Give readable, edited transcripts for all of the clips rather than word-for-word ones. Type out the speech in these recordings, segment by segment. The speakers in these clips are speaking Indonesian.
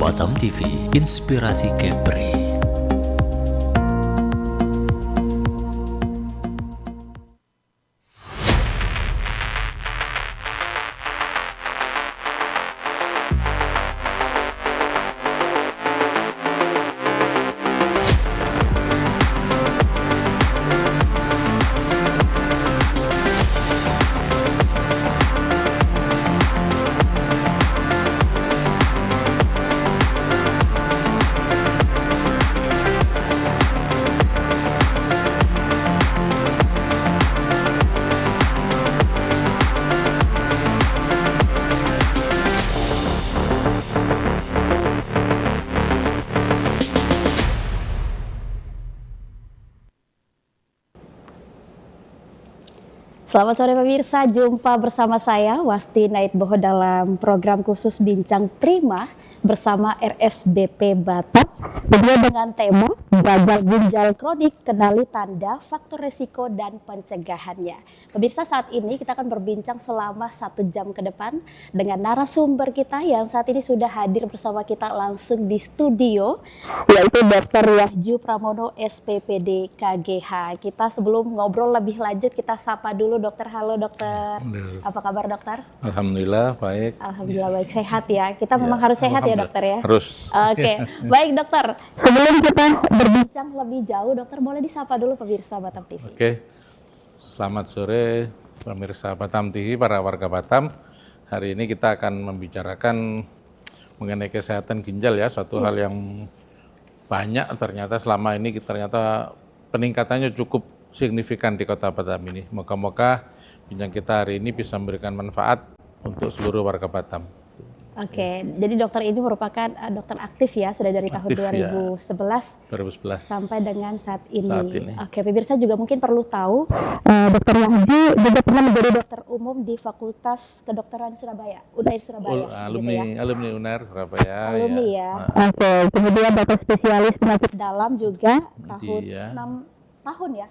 Batam TV, inspirasi Kepri. Selamat sore pemirsa, jumpa bersama saya Wasti Naitboho dalam program khusus Bincang Prima bersama RSBP Batam. Beliau dengan tema gagal ginjal kronik, kenali tanda, faktor resiko dan pencegahannya. Pemirsa, saat ini kita akan berbincang selama 1 jam ke depan dengan narasumber kita yang saat ini sudah hadir bersama kita langsung di studio, yaitu Dr. Wahju Pramono SPPD KGH. Kita sebelum ngobrol lebih lanjut, kita sapa dulu dokter. Halo dokter, apa kabar dokter? Alhamdulillah baik. Alhamdulillah baik, sehat ya. Kita memang harus sehat ya dokter ya. Harus. Oke, baik dokter. Sebelum kita berbincang lebih jauh, dokter boleh disapa dulu pemirsa Batam TV. Oke, selamat sore pemirsa Batam TV, para warga Batam. Hari ini kita akan membicarakan mengenai kesehatan ginjal ya, suatu hal yang banyak ternyata selama ini ternyata peningkatannya cukup signifikan di Kota Batam ini. Moga-moga bincang kita hari ini bisa memberikan manfaat untuk seluruh warga Batam. Oke, jadi dokter ini merupakan dokter aktif ya, sudah dari tahun 2011 sampai dengan saat ini. Oke, pemirsa juga mungkin perlu tahu, dokter Wahju juga pernah menjadi dokter umum di Fakultas Kedokteran Surabaya, UNAIR Surabaya. Alumni UNAIR Surabaya. Alumni ya. Oke, kemudian dokter spesialis penyakit dalam juga tahun 6 tahun ya.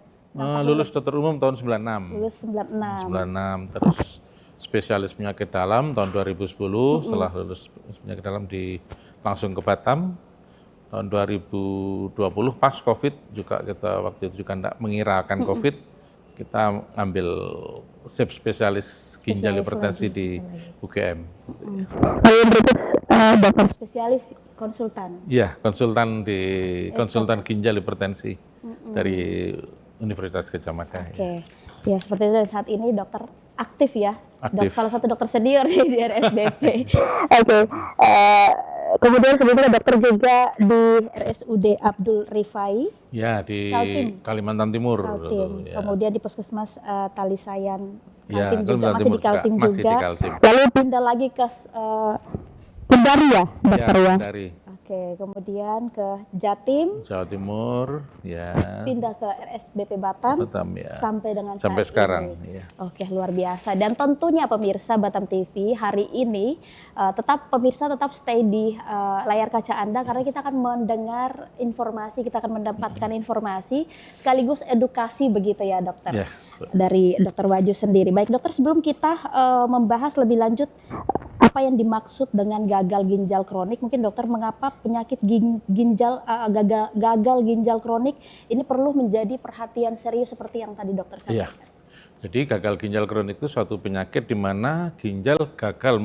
Lulus dokter umum tahun 96. Lulus 96. Terus spesialis penyakit dalam tahun 2010, setelah lulus penyakit dalam langsung ke Batam. Tahun 2020 pas COVID juga kita waktu itu juga tidak mengira akan COVID, kita ambil spesialis ginjal hipertensi di UGM. Lalu berikut dokter spesialis konsultan. Iya, konsultan ginjal hipertensi dari Universitas Gadjah Mada. Oke, ya seperti itu. Dan saat ini dokter aktif ya, aktif. Salah satu dokter senior di RSBP. Oke. Kemudian sebelumnya dokter juga di RSUD Abdul Rifai. Ya, di Kaltim. Kalimantan Timur. Kaltim. Ya. Kemudian di Puskesmas Talisayan Ya, Kaltim juga, masih di Kaltim masih juga. Di Kaltim. Lalu pindah lagi ke Kendari ya, dokter ya. Kendari. Oke, kemudian ke Jatim. Jawa Timur, ya. Pindah ke RSBP Batam, ya. Sampai dengan sampai saat sekarang. ini. Ya. Oke, luar biasa. Dan tentunya pemirsa Batam TV hari ini pemirsa tetap stay di layar kaca Anda karena kita akan mendengar informasi, kita akan mendapatkan informasi sekaligus edukasi begitu ya dokter. Ya. Dari Dokter Wahju sendiri. Baik dokter, sebelum kita membahas lebih lanjut apa yang dimaksud dengan gagal ginjal kronik, mungkin dokter mengapa penyakit gagal ginjal kronik ini perlu menjadi perhatian serius seperti yang tadi dokter sampaikan. Iya. Jadi gagal ginjal kronik itu suatu penyakit di mana ginjal gagal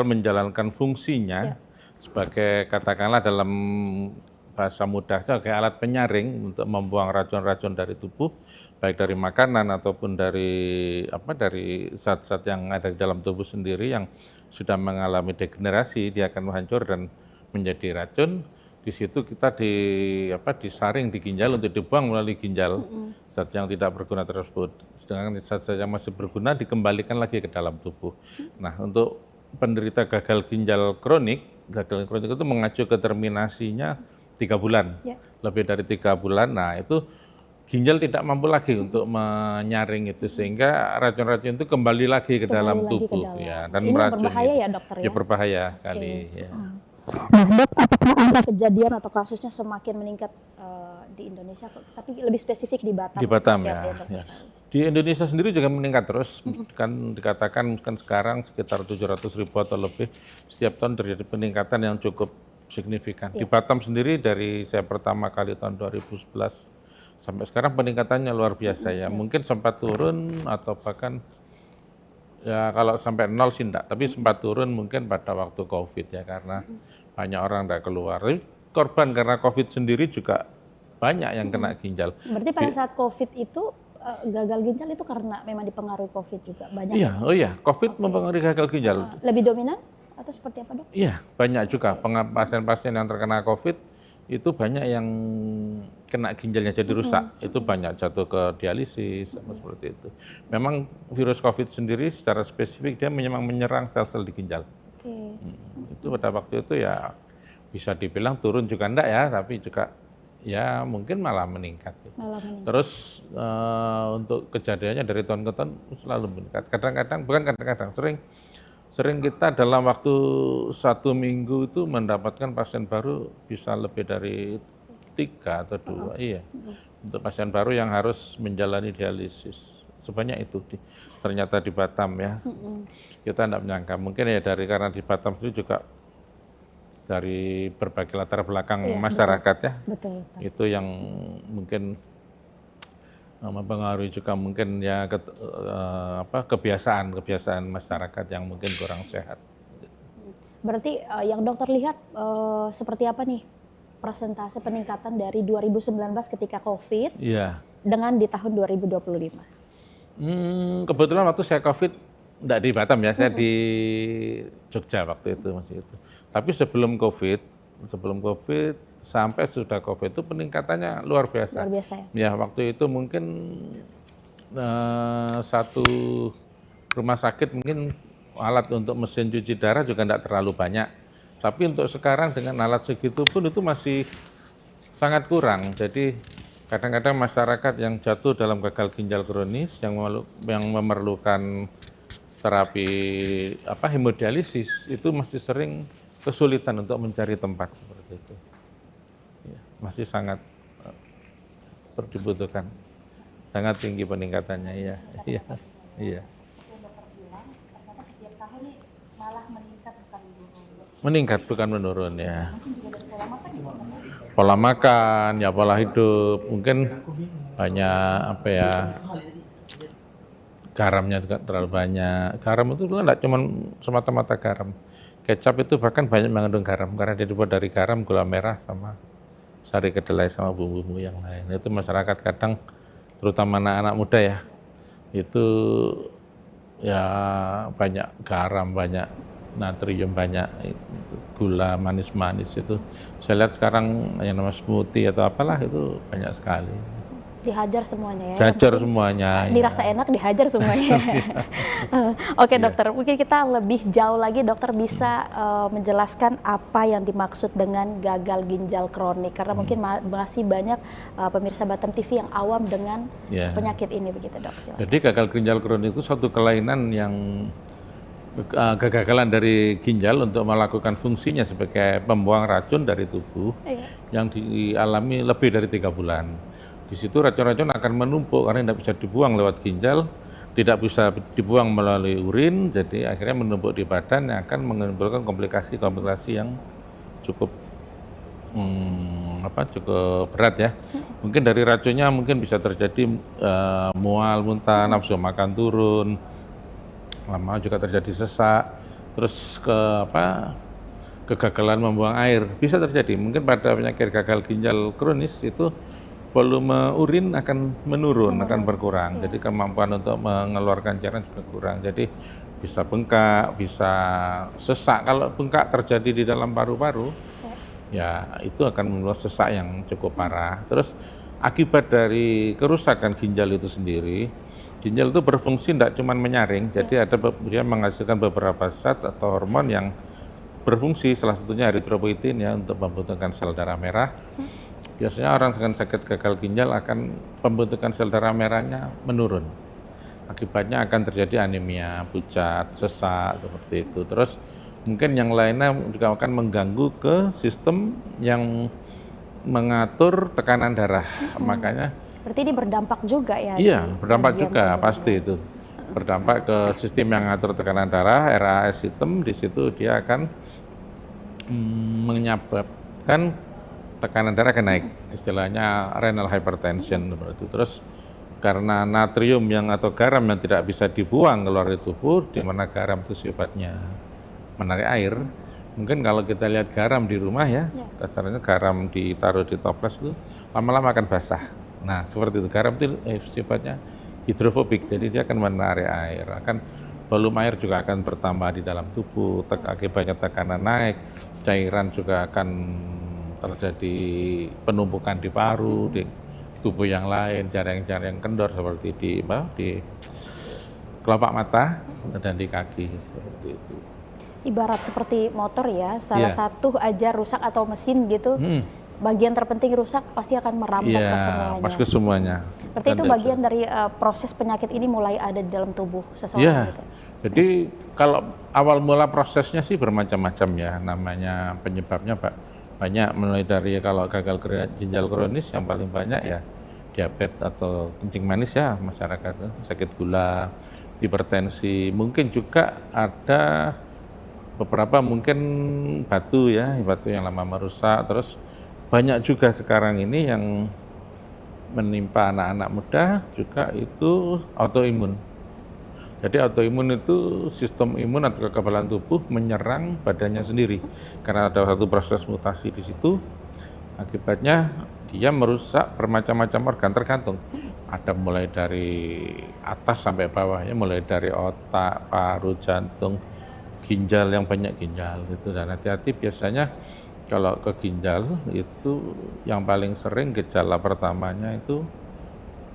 menjalankan fungsinya sebagai, katakanlah dalam bahasa mudah, sebagai alat penyaring untuk membuang racun-racun dari tubuh, baik dari makanan ataupun dari zat-zat yang ada di dalam tubuh sendiri yang sudah mengalami degenerasi, dia akan hancur dan menjadi racun. Di situ kita disaring di ginjal untuk dibuang melalui ginjal zat yang tidak berguna tersebut. Sedangkan zat-zat yang masih berguna dikembalikan lagi ke dalam tubuh. Nah, untuk penderita gagal ginjal kronik itu mengacu ke terminasinya 3 bulan, lebih dari 3 bulan. Nah, itu ginjal tidak mampu lagi untuk menyaring itu, sehingga racun-racun itu kembali lagi ke dalam tubuh. Ya, dan ini berbahaya ya dokter ya? Ya berbahaya kali. Ya. Nah dok, apakah angka kejadian atau kasusnya semakin meningkat di Indonesia, tapi lebih spesifik di Batam? Di Batam ya. Di Indonesia sendiri juga meningkat terus, kan dikatakan kan sekarang sekitar 700.000 atau lebih, setiap tahun terjadi peningkatan yang cukup signifikan. Di Batam sendiri dari saya pertama kali tahun 2011 sampai sekarang peningkatannya luar biasa ya. Mungkin sempat turun atau bahkan ya kalau sampai nol sih enggak, tapi sempat turun mungkin pada waktu COVID ya karena banyak orang enggak keluar. Tapi korban karena COVID sendiri juga banyak yang kena ginjal. Berarti pada saat COVID itu gagal ginjal itu karena memang dipengaruhi COVID juga banyak. Iya, oh iya, COVID mempengaruhi gagal ginjal. Lebih dominan atau seperti apa, Dok? Iya, banyak juga pasien-pasien yang terkena COVID itu banyak yang kena ginjalnya jadi rusak. Itu banyak jatuh ke dialisis sama seperti itu. Memang virus COVID sendiri secara spesifik dia memang menyerang sel-sel di ginjal. Oke. Itu pada waktu itu ya bisa dibilang turun juga enggak ya, tapi juga ya mungkin malah meningkat. Malah meningkat. Terus untuk kejadiannya dari tahun ke tahun selalu meningkat. Kadang-kadang, bukan kadang-kadang, sering kita dalam waktu 1 minggu itu mendapatkan pasien baru bisa lebih dari 3 atau 2. Iya. Untuk pasien baru yang harus menjalani dialisis. Sebanyak itu ternyata di Batam ya. Kita tidak menyangka. Mungkin ya karena di Batam sendiri juga dari berbagai latar belakang masyarakat ya. Betul. Itu yang mungkin mempengaruhi juga mungkin ya kebiasaan masyarakat yang mungkin kurang sehat. Berarti yang dokter lihat seperti apa nih persentase peningkatan dari 2019 ketika COVID dengan di tahun 2025? Kebetulan waktu saya COVID enggak di Batam ya, saya di Jogja waktu itu masih itu. Tapi sebelum COVID sampai sudah COVID itu peningkatannya luar biasa. Luar biasa Ya ya? waktu itu mungkin satu rumah sakit mungkin alat untuk mesin cuci darah juga tidak terlalu banyak. Tapi untuk sekarang dengan alat segitu pun itu masih sangat kurang. Jadi kadang-kadang masyarakat yang jatuh dalam gagal ginjal kronis yang memerlukan terapi hemodialisis itu masih sering kesulitan untuk mencari tempat seperti itu. Ya, masih sangat dibutuhkan, sangat tinggi peningkatannya. Iya. Setiap tahun nih malah meningkat bukan menurun. Meningkat bukan menurun ya. Pola makan, ya pola hidup, mungkin banyak garamnya juga terlalu banyak. Garam itu kan tidak cuma semata-mata garam. Kecap itu bahkan banyak mengandung garam karena dia dibuat dari garam, gula merah, sama sari kedelai sama bumbu-bumbu yang lain. Itu masyarakat kadang, terutama anak-anak muda ya, itu ya banyak garam, banyak natrium, banyak gula manis-manis itu. Saya lihat sekarang yang namanya smoothie atau apalah itu banyak sekali. Dihajar semuanya ya? Dihajar semuanya. Dirasa enak, dihajar semuanya. Oke dokter, mungkin kita lebih jauh lagi dokter bisa menjelaskan apa yang dimaksud dengan gagal ginjal kronik. Karena mungkin masih banyak pemirsa Batam TV yang awam dengan penyakit ini begitu dok. Silakan. Jadi gagal ginjal kronik itu suatu kelainan yang kegagalan dari ginjal untuk melakukan fungsinya sebagai pembuang racun dari tubuh yang dialami lebih dari 3 bulan. Di situ racun-racun akan menumpuk karena tidak bisa dibuang lewat ginjal, tidak bisa dibuang melalui urin, jadi akhirnya menumpuk di badan yang akan menimbulkan komplikasi-komplikasi yang cukup cukup berat ya. Mungkin dari racunnya mungkin bisa terjadi mual, muntah, nafsu makan turun, lama juga terjadi sesak, terus kegagalan membuang air bisa terjadi. Mungkin pada penyakit gagal ginjal kronis itu volume urin akan menurun, akan berkurang. Jadi kemampuan untuk mengeluarkan cairan juga kurang. Jadi bisa bengkak, bisa sesak. Kalau bengkak terjadi di dalam paru-paru, ya itu akan membuat sesak yang cukup parah. Terus akibat dari kerusakan ginjal itu sendiri, ginjal itu berfungsi tidak cuma menyaring, jadi dia menghasilkan beberapa zat atau hormon yang berfungsi, salah satunya eritropoietin ya untuk pembentukan sel darah merah. Biasanya orang dengan sakit gagal ginjal akan pembentukan sel darah merahnya menurun. Akibatnya akan terjadi anemia, pucat, sesak, seperti itu. Terus mungkin yang lainnya juga akan mengganggu ke sistem yang mengatur tekanan darah. Makanya Berarti ini berdampak juga ya? Iya, di berdampak bagian juga tubuh. pasti itu. Berdampak ke sistem yang ngatur tekanan darah, RAS sistem, di situ dia akan menyebabkan tekanan darah akan naik, istilahnya renal hypertension seperti itu. Terus karena natrium yang atau garam yang tidak bisa dibuang keluar dari tubuh, di mana garam itu sifatnya menarik air. Mungkin kalau kita lihat garam di rumah ya, dasarnya garam ditaruh di toples itu lama-lama akan basah. Nah seperti itu, garam itu sifatnya hidrofobik, jadi dia akan menarik air, volume air juga akan bertambah di dalam tubuh, akibatnya tekanan naik, cairan juga akan terjadi penumpukan di paru, di tubuh yang lain, jaring-jaring kendor seperti di kelopak mata dan di kaki seperti itu. Ibarat seperti motor ya, salah satu aja rusak atau mesin gitu, bagian terpenting rusak pasti akan merambat ke semuanya. Pas ke semuanya. Berarti itu bagian dari proses penyakit ini mulai ada di dalam tubuh seseorang gitu. Jadi kalau awal mula prosesnya sih bermacam-macam ya, namanya penyebabnya banyak, mulai dari kalau gagal ginjal kronis yang paling banyak ya diabetes atau kencing manis ya masyarakat, sakit gula, hipertensi, mungkin juga ada beberapa mungkin batu yang lama merusak, terus banyak juga sekarang ini yang menimpa anak-anak muda juga itu autoimun. Jadi autoimun itu sistem imun atau kekebalan tubuh menyerang badannya sendiri karena ada satu proses mutasi di situ, akibatnya dia merusak bermacam-macam organ tergantung. Ada mulai dari atas sampai bawah ya, mulai dari otak, paru, jantung, ginjal, yang banyak ginjal itu. Dan hati-hati, biasanya kalau ke ginjal itu yang paling sering gejala pertamanya itu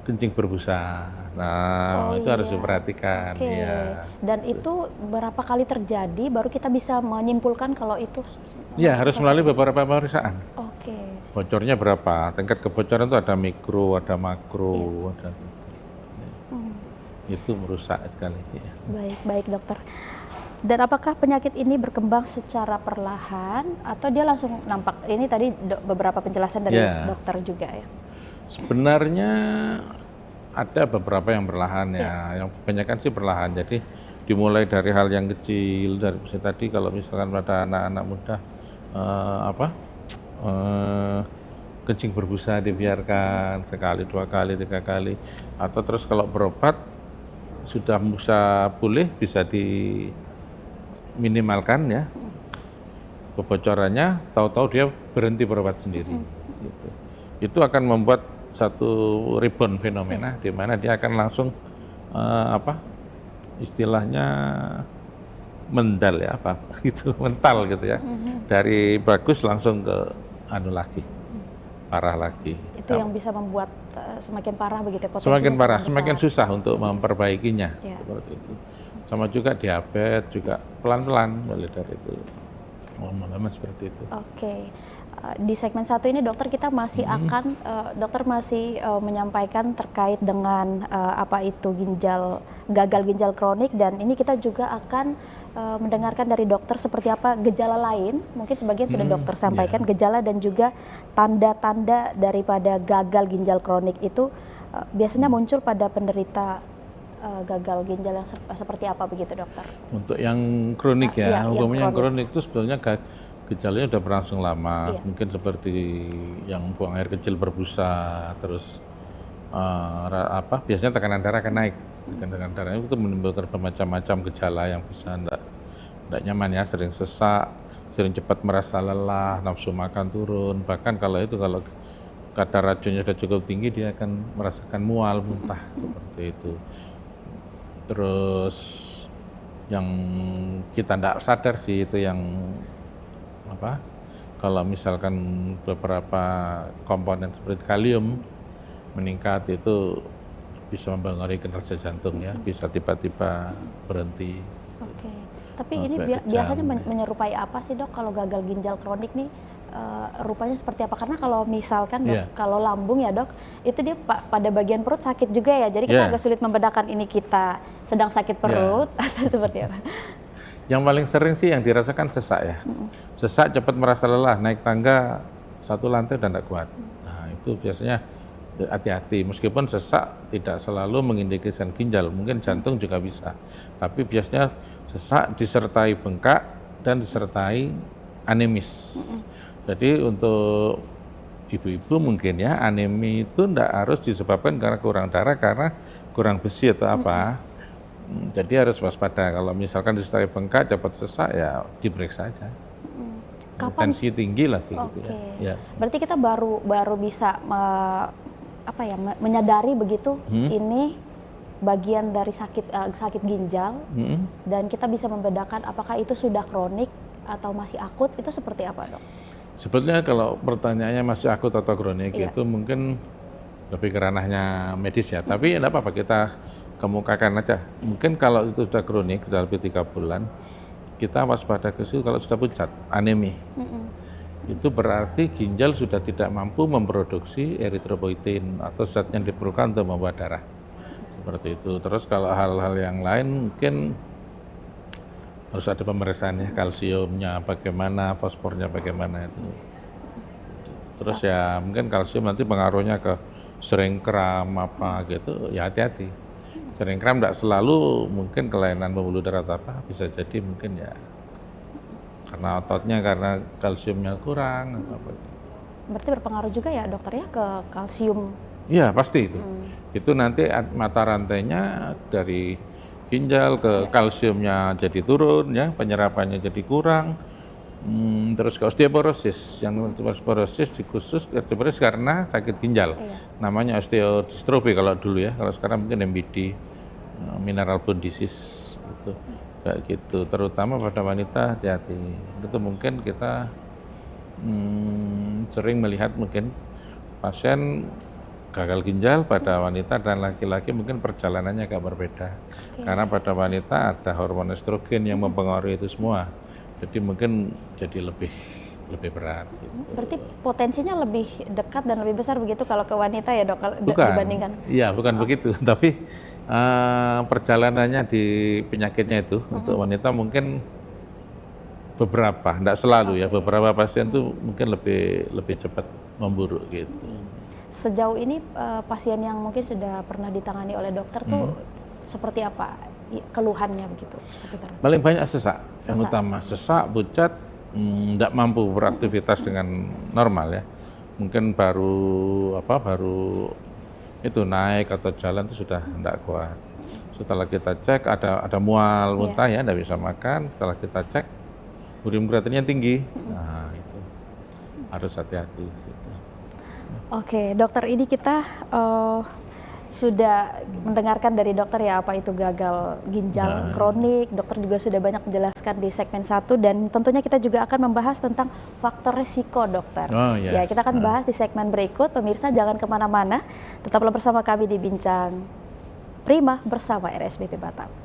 kencing berbusa. Nah, itu harus diperhatikan. Ya. Dan itu berapa kali terjadi baru kita bisa menyimpulkan kalau itu? Ya, harus melalui beberapa pemeriksaan. Oke. Bocornya berapa? Tingkat kebocoran itu ada mikro, ada makro, ada. Itu merusak sekali. Ya. Baik dokter. Dan apakah penyakit ini berkembang secara perlahan atau dia langsung nampak? Ini tadi beberapa penjelasan dari dokter juga ya. Sebenarnya ada beberapa yang perlahan ya, yang kebanyakan sih perlahan. Jadi dimulai dari hal yang kecil, dari tadi kalau misalkan pada anak-anak muda kencing berbusa dibiarkan sekali, 2 kali, 3 kali, atau terus kalau berobat sudah bisa pulih bisa diminimalkan ya kebocorannya, tahu-tahu dia berhenti berobat sendiri. Gitu. Itu akan membuat satu rebound fenomena di mana dia akan langsung istilahnya mendal ya mental gitu ya, dari bagus langsung ke parah lagi. Itu yang bisa membuat semakin parah begitu ya? Semakin parah, semakin susah untuk memperbaikinya. Seperti itu. Sama juga diabetes juga pelan-pelan mulai dari itu. Lama-lama seperti itu. Oke. Di segmen 1 ini dokter kita masih akan dokter masih menyampaikan terkait dengan apa itu gagal ginjal kronik, dan ini kita juga akan mendengarkan dari dokter seperti apa gejala lain, mungkin sebagian sudah dokter sampaikan gejala dan juga tanda-tanda daripada gagal ginjal kronik itu biasanya muncul pada penderita gagal ginjal yang seperti apa begitu dokter? Untuk yang kronik umumnya yang kronik itu sebenarnya gejalanya udah berlangsung lama, mungkin seperti yang buang air kecil berbusa, terus biasanya tekanan darah akan naik. Tekanan darah itu menimbulkan bermacam-macam gejala yang bisa tidak nyaman ya, sering sesak, sering cepat merasa lelah, nafsu makan turun, bahkan kalau kadar racunnya sudah cukup tinggi dia akan merasakan mual, muntah seperti itu. Terus yang kita tidak sadar sih itu yang kalau misalkan beberapa komponen seperti kalium meningkat itu bisa mempengaruhi kinerja jantung ya, bisa tiba-tiba berhenti. Oke. Tapi ini biasanya menyerupai apa sih dok kalau gagal ginjal kronik nih? Rupanya seperti apa? Karena kalau misalkan dok, kalau lambung ya dok, itu dia pada bagian perut sakit juga ya, jadi kita agak sulit membedakan ini kita sedang sakit perut atau seperti apa? Yang paling sering sih yang dirasakan sesak ya. Sesak, cepat merasa lelah, naik tangga 1 lantai dan tidak kuat. Nah itu biasanya hati-hati. Meskipun sesak tidak selalu mengindikasikan ginjal, mungkin jantung juga bisa. Tapi biasanya sesak disertai bengkak dan disertai anemis. Jadi untuk ibu-ibu mungkin ya, anemi itu tidak harus disebabkan karena kurang darah, karena kurang besi atau apa. Jadi harus waspada. Kalau misalkan disertai bengkak, cepat sesak, ya diperiksa aja. Kapan? Tensi tinggi lagi gitu Oke. ya. Berarti kita baru bisa menyadari begitu ini bagian dari sakit ginjal, dan kita bisa membedakan apakah itu sudah kronik atau masih akut, itu seperti apa, Dok? Sebetulnya kalau pertanyaannya masih akut atau kronik, itu mungkin lebih ke ranahnya medis ya. Tapi tidak apa-apa, kita kemukakan aja. Mungkin kalau itu sudah kronik, sudah lebih 3 bulan, kita waspada ke situ. Kalau sudah pucat, anemi, itu berarti ginjal sudah tidak mampu memproduksi eritropoietin atau zat yang diperlukan untuk membuat darah. Seperti itu. Terus kalau hal-hal yang lain mungkin harus ada pemeriksaan ya, kalsiumnya bagaimana, fosfornya bagaimana itu. Terus ya mungkin kalsium nanti pengaruhnya ke sering kram apa gitu, ya hati-hati. Sering kram tidak selalu mungkin kelainan pembuluh darah atau apa, bisa jadi mungkin ya karena ototnya, karena kalsiumnya kurang atau apa. Berarti berpengaruh juga ya, dokter ya, ke kalsium? Iya pasti itu. Itu nanti mata rantainya dari ginjal ke kalsiumnya jadi turun ya, penyerapannya jadi kurang. Terus ke osteoporosis, yang osteoporosis khusus osteoporosis karena sakit ginjal. Namanya osteodystrofi kalau dulu ya, kalau sekarang mungkin MBD, mineral bone disease gitu. Kayak gitu, terutama pada wanita hati-hati. Itu mungkin kita sering melihat mungkin pasien gagal ginjal pada wanita dan laki-laki mungkin perjalanannya agak berbeda. Karena pada wanita ada hormon estrogen yang mempengaruhi itu semua. Jadi mungkin jadi lebih berat. Gitu. Berarti potensinya lebih dekat dan lebih besar begitu kalau ke wanita ya, Dok, kalau dibandingkan? Iya, bukan begitu. Tapi perjalanannya di penyakitnya itu untuk wanita mungkin beberapa, tidak selalu ya. Beberapa pasien tuh mungkin lebih cepat memburuk gitu. Sejauh ini pasien yang mungkin sudah pernah ditangani oleh dokter tuh seperti apa keluhannya begitu sekitar? Paling banyak sesak, yang utama sesak, pucat, tidak mampu beraktivitas dengan normal ya. Mungkin baru itu naik atau jalan itu sudah tidak kuat. Setelah kita cek ada mual, muntah ya, tidak bisa makan. Setelah kita cek urin kreatinnya tinggi, nah itu harus hati-hati. Oke, dokter, ini kita sudah mendengarkan dari dokter ya apa itu gagal ginjal kronik. Dokter juga sudah banyak menjelaskan di segmen 1, dan tentunya kita juga akan membahas tentang faktor risiko, dokter. Ya, kita akan bahas di segmen berikut. Pemirsa jangan kemana-mana, tetaplah bersama kami di Bincang Prima bersama RSBP Batam.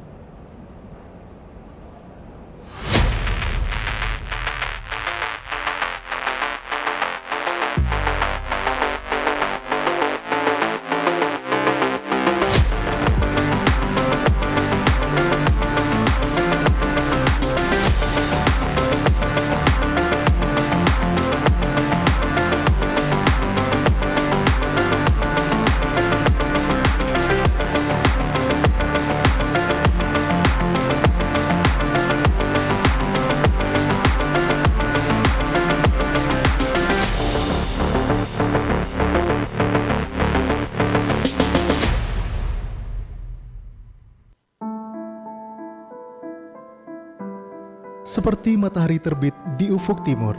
Seperti matahari terbit di ufuk timur.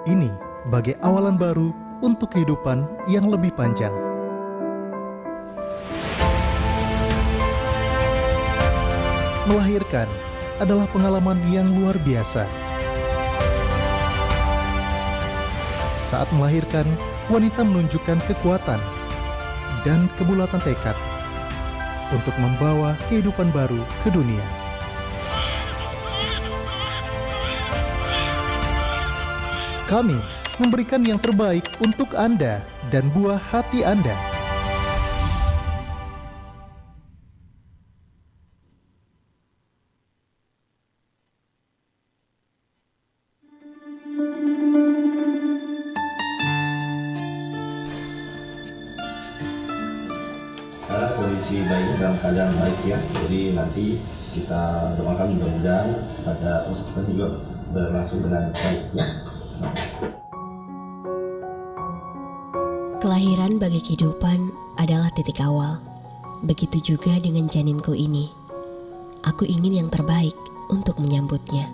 Ini bagai awalan baru untuk kehidupan yang lebih panjang. Melahirkan adalah pengalaman yang luar biasa. Saat melahirkan, wanita menunjukkan kekuatan dan kebulatan tekad untuk membawa kehidupan baru ke dunia. Kami memberikan yang terbaik untuk Anda dan buah hati Anda. kondisi bayi dalam keadaan baik ya. Jadi nanti kita doakan mudah-mudahan pada proses juga berlangsung dengan baik ya. Kelahiran bagi kehidupan adalah titik awal. Begitu juga dengan janinku ini. Aku ingin yang terbaik untuk menyambutnya.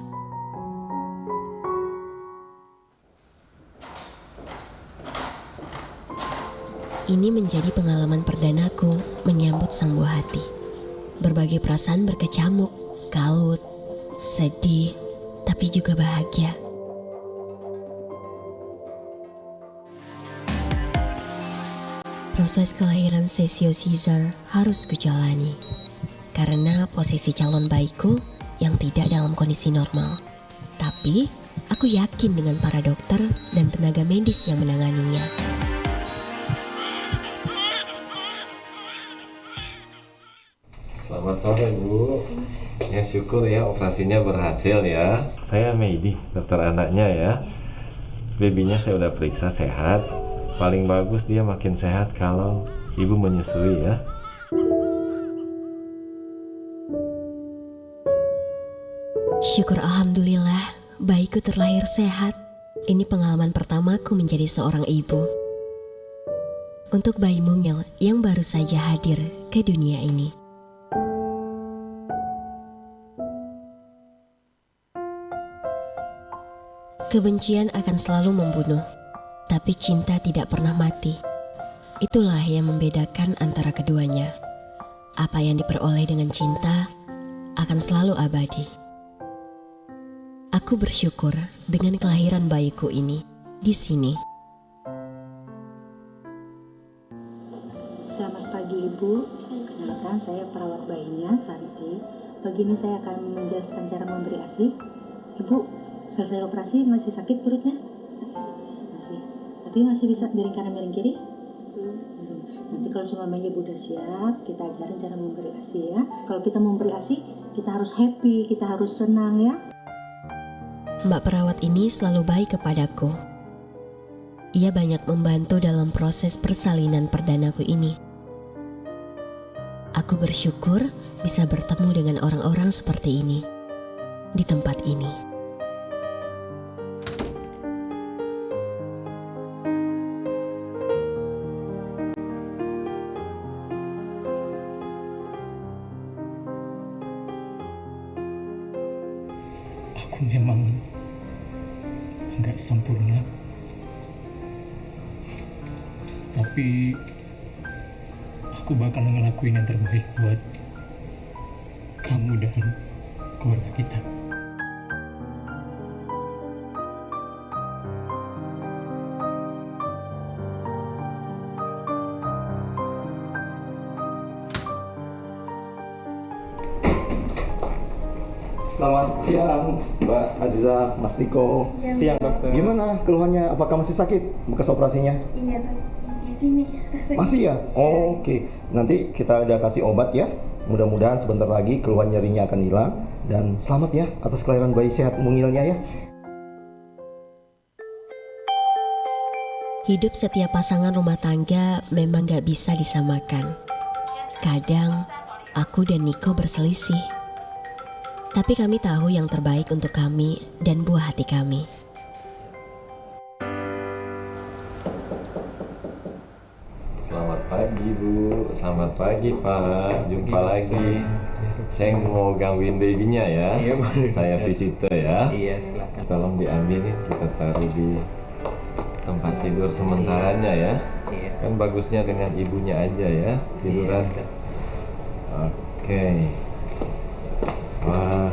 Ini menjadi pengalaman perdanaku menyambut sang buah hati. Berbagai perasaan berkecamuk, kalut, sedih, tapi juga bahagia. Proses kelahiran Sesio Caesar harus kujalani karena posisi calon bayiku yang tidak dalam kondisi normal. Tapi aku yakin dengan para dokter dan tenaga medis yang menanganinya. Selamat sore Bu. Ya syukur ya operasinya berhasil ya. Saya Medi, dokter anaknya ya. Babynya saya udah periksa sehat. Paling bagus dia makin sehat kalau ibu menyusui ya. Syukur alhamdulillah, bayiku terlahir sehat. Ini pengalaman pertamaku menjadi seorang ibu. Untuk bayi mungil yang baru saja hadir ke dunia ini. Kebencian akan selalu membunuh, tapi cinta tidak pernah mati. Itulah yang membedakan antara keduanya. Apa yang diperoleh dengan cinta akan selalu abadi. Aku bersyukur dengan kelahiran bayiku ini di sini. Selamat pagi Ibu, kenalkan saya perawat bayinya Santi. Pagi ini saya akan menjelaskan cara memberi ASI. Ibu, selesai operasi masih sakit perutnya? Masih. Tapi masih bisa miring kanan miring kiri? Nanti kalau semuanya Ibu udah siap, kita ajarin cara memberi ASI ya. Kalau kita memberi ASI, kita harus happy, kita harus senang ya. Mbak perawat ini selalu baik kepadaku. Ia banyak membantu dalam proses persalinan perdanaku ini. Aku bersyukur bisa bertemu dengan orang-orang seperti ini di tempat ini. Aku memang nggak sempurna, tapi aku bakal ngelakuin yang terbaik buat kamu dan keluarga kita. Selamat siang Mbak Aziza, Mas Niko. Siang dokter. Gimana keluhannya? Apakah masih sakit bekas operasinya? Iya, di sini. Masih ya? Oh, oke. Nanti kita udah kasih obat ya. Mudah-mudahan sebentar lagi keluhan nyerinya akan hilang. Dan selamat ya atas kelahiran bayi sehat mungilnya ya. Hidup setiap pasangan rumah tangga memang gak bisa disamakan. Kadang aku dan Niko berselisih. Tapi kami tahu yang terbaik untuk kami dan buah hati kami. Selamat pagi Bu, selamat pagi Pak. Jumpa lagi. Saya mau gangguin babynya ya. Iya, boleh. Saya visitor ya. Iya, silakan. Tolong diambilin, kita taruh di tempat tidur sementaranya ya. Iya. Kan bagusnya dengan ibunya aja ya tiduran. Iya. Oke. Wah,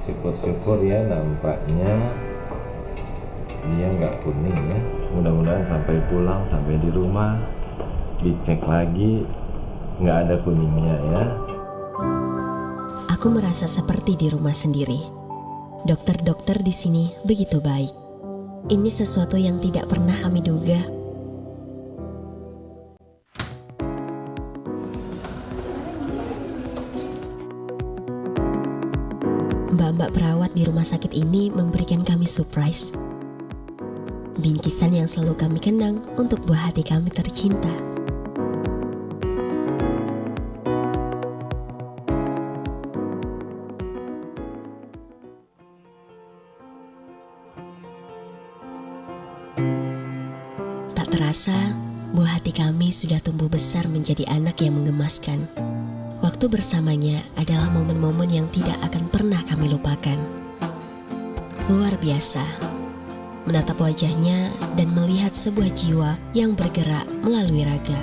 syukur-syukur ya nampaknya dia nggak kuning ya. Mudah-mudahan sampai pulang, sampai di rumah dicek lagi nggak ada kuningnya ya. Aku merasa seperti di rumah sendiri. Dokter-dokter di sini begitu baik. Ini sesuatu yang tidak pernah kami duga. Mbak-mbak perawat di rumah sakit ini memberikan kami surprise. Bingkisan yang selalu kami kenang untuk buah hati kami tercinta. rasa, buah hati kami sudah tumbuh besar menjadi anak yang menggemaskan. Waktu bersamanya adalah momen-momen yang tidak akan pernah kami lupakan. Luar biasa, menatap wajahnya dan melihat sebuah jiwa yang bergerak melalui raga.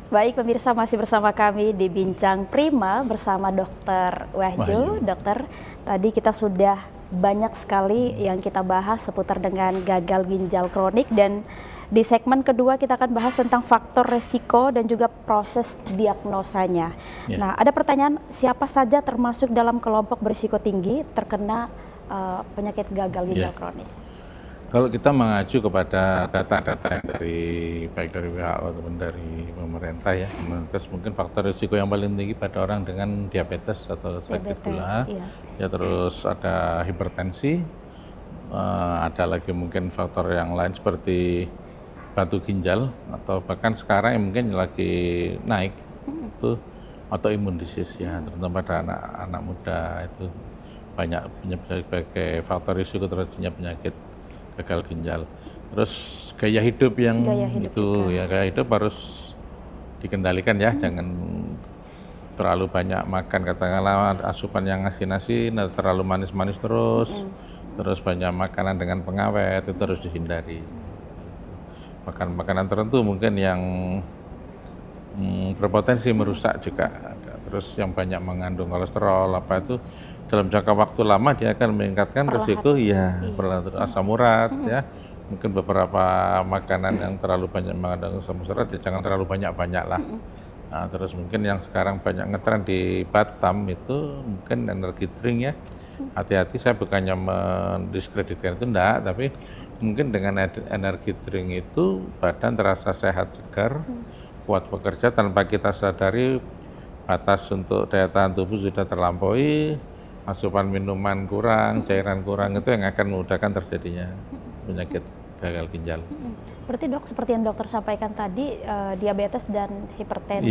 Baik pemirsa, masih bersama kami di Bincang Prima bersama Dr. Wahyu. Dokter, tadi kita sudah banyak sekali yang kita bahas seputar dengan gagal ginjal kronik, dan di segmen kedua kita akan bahas tentang faktor resiko dan juga proses diagnosanya. Nah, ada pertanyaan, siapa saja termasuk dalam kelompok berisiko tinggi terkena penyakit gagal ginjal kronik? Kalau kita mengacu kepada data-data yang baik dari WHO ataupun dari pemerintah ya, terus mungkin faktor risiko yang paling tinggi pada orang dengan diabetes atau sakit gula, ya terus ada hipertensi, ada lagi mungkin faktor yang lain seperti batu ginjal, atau bahkan sekarang yang mungkin lagi naik itu autoimun disease ya, terutama pada anak-anak muda itu banyak sebagai faktor risiko terjadinya penyakit gagal ginjal. Terus gaya hidup yang gaya hidup harus dikendalikan ya, jangan terlalu banyak makan, katakanlah asupan yang asin-asin atau terlalu manis-manis terus banyak makanan dengan pengawet itu harus dihindari. Makan makanan tertentu mungkin yang berpotensi merusak juga. Terus yang banyak mengandung kolesterol apa itu dalam jangka waktu lama dia akan meningkatkan risiko asam urat ya. Mungkin beberapa makanan yang terlalu banyak mengandung asam urat ya jangan terlalu banyak lah. Nah, terus mungkin yang sekarang banyak ngetren di Batam itu mungkin energi drink ya. Hati-hati, saya bukannya mendiskreditkan itu enggak, tapi mungkin dengan energi drink itu badan terasa sehat, segar, kuat bekerja tanpa kita sadari batas untuk daya tahan tubuh sudah terlampaui, asupan minuman kurang, cairan kurang, itu yang akan memudahkan terjadinya penyakit gagal ginjal. Berarti dok, seperti yang dokter sampaikan tadi, diabetes dan hipertensi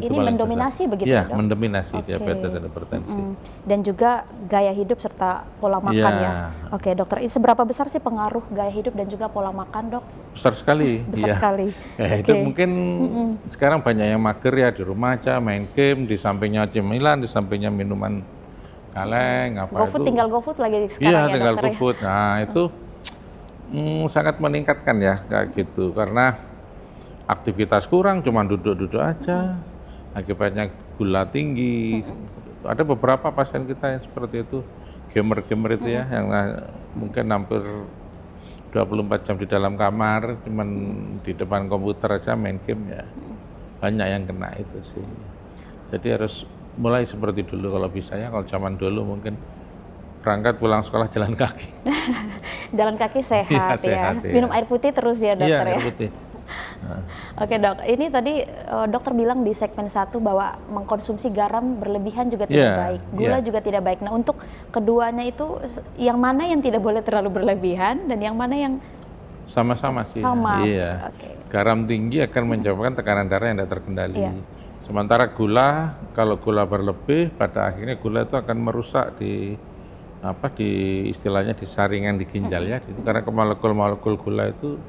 ini mendominasi besar. Begitu ya, dok? Mendominasi diabetes dan hipertensi. Dan juga gaya hidup serta pola makan ya. Oke dokter, seberapa besar sih pengaruh gaya hidup dan juga pola makan dok? Besar sekali. Besar sekali. Gaya hidup mungkin sekarang banyak yang mager ya, di rumah aja main game, di sampingnya cemilan, di sampingnya minuman kaleng, apa GoFood, itu. tinggal GoFood lagi sekarang ya tinggal dokter GoFood. ya? Nah itu sangat meningkatkan ya kayak gitu, karena aktivitas kurang, cuma duduk-duduk aja, akibatnya gula tinggi. Ada beberapa pasien kita yang seperti itu, gamer-gamer itu ya, yang mungkin hampir 24 jam di dalam kamar, cuman di depan komputer aja main game ya, banyak yang kena itu sih. Jadi harus mulai seperti dulu kalau bisa ya. Kalau zaman dulu mungkin berangkat pulang sekolah jalan kaki. Jalan kaki sehat, sehat, ya. Minum air putih terus ya dokter ya. Air putih. Oke dok, ini tadi dokter bilang di segmen 1 bahwa mengkonsumsi garam berlebihan juga tidak baik, gula juga tidak baik. Nah untuk keduanya itu yang mana yang tidak boleh terlalu berlebihan dan yang mana yang Sama-sama sih. Sama. Iya. Oke. Garam tinggi akan menyebabkan tekanan darah yang tidak terkendali. Iya. Sementara gula, kalau gula berlebih, pada akhirnya gula itu akan merusak di istilahnya di saringan di ginjal ya. Itu karena molekul-molekul gula itu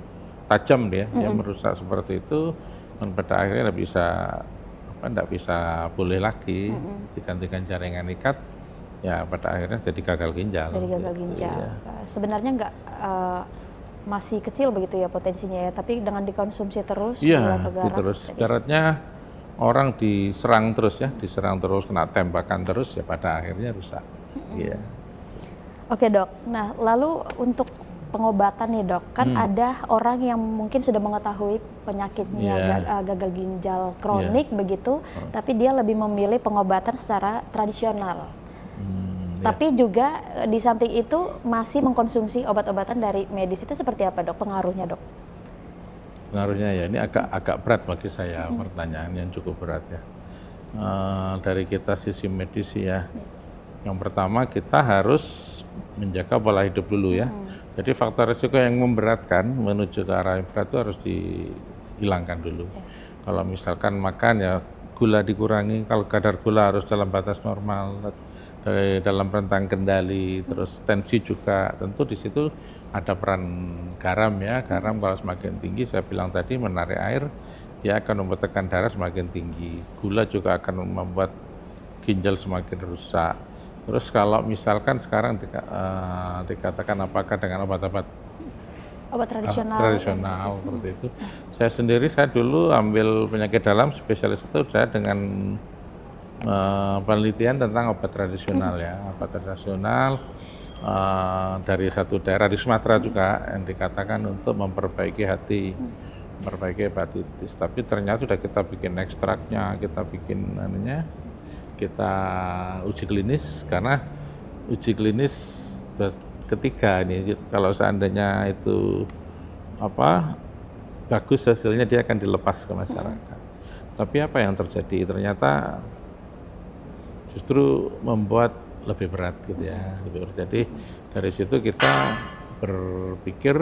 tajam dia merusak seperti itu, dan pada akhirnya tidak bisa pulih lagi, digantikan jaringan ikat, ya pada akhirnya jadi gagal ginjal. Dari gagal gitu, ginjal. ya. Sebenarnya nggak masih kecil begitu ya potensinya ya, tapi dengan dikonsumsi terus Iya, gula atau garam. terus. jadi- Ibaratnya orang diserang terus, kena tembakan terus, ya pada akhirnya rusak. Iya. Oke dok, nah lalu untuk pengobatan nih dok, kan ada orang yang mungkin sudah mengetahui penyakitnya Iya. gagal ginjal kronik begitu, tapi dia lebih memilih pengobatan secara tradisional. Iya. Tapi juga di samping itu masih mengkonsumsi obat-obatan dari medis, itu seperti apa dok pengaruhnya dok? Pengaruhnya ya, ini agak berat bagi saya, pertanyaan yang cukup berat ya. Dari kita sisi medis ya, yang pertama kita harus menjaga pola hidup dulu ya. Jadi faktor risiko yang memberatkan menuju ke arah yang berat itu harus dihilangkan dulu. Kalau misalkan makan ya gula dikurangi, kalau kadar gula harus dalam batas normal, dalam rentang kendali, terus tensi juga, tentu di situ ada peran garam ya. Garam kalau semakin tinggi, saya bilang tadi menarik air, dia akan membuat tekanan darah semakin tinggi. Gula juga akan membuat ginjal semakin rusak. Terus kalau misalkan sekarang dikatakan apakah dengan obat-obat tradisional seperti itu. Saya dulu ambil penyakit dalam spesialis itu saya dengan penelitian tentang obat tradisional ya, obat tradisional dari satu daerah di Sumatera juga yang dikatakan untuk memperbaiki hati, memperbaiki hepatitis. Tapi ternyata sudah kita bikin ekstraknya, kita bikin kita uji klinis, karena uji klinis ketiga ini kalau seandainya itu bagus hasilnya dia akan dilepas ke masyarakat. Tapi apa yang terjadi? Ternyata justru membuat lebih berat gitu ya. Jadi dari situ kita berpikir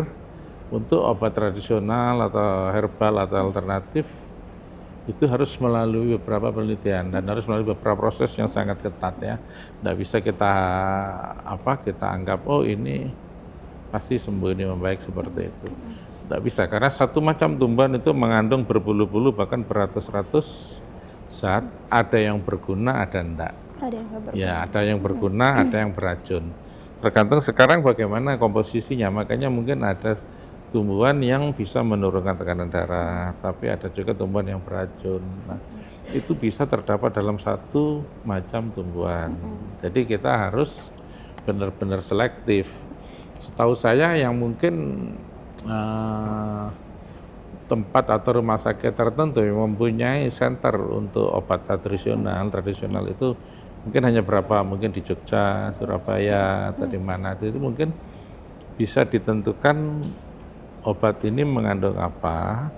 untuk obat tradisional atau herbal atau alternatif itu harus melalui beberapa penelitian dan harus melalui beberapa proses yang sangat ketat ya. Tidak bisa kita anggap oh ini pasti sembuh, ini membaik seperti itu. Tidak bisa, karena satu macam tumbuhan itu mengandung berpuluh-puluh bahkan beratus-ratus zat, ada yang berguna, ada enggak. Ada yang nggak berguna. Ya, ada yang berguna, ada yang beracun. Tergantung sekarang bagaimana komposisinya, makanya mungkin ada tumbuhan yang bisa menurunkan tekanan darah, tapi ada juga tumbuhan yang beracun. Nah, itu bisa terdapat dalam satu macam tumbuhan. Jadi kita harus benar-benar selektif. Setahu saya yang mungkin tempat atau rumah sakit tertentu yang mempunyai center untuk obat tradisional itu mungkin hanya berapa, mungkin di Jogja, Surabaya, atau di mana itu mungkin bisa ditentukan obat ini mengandung apa,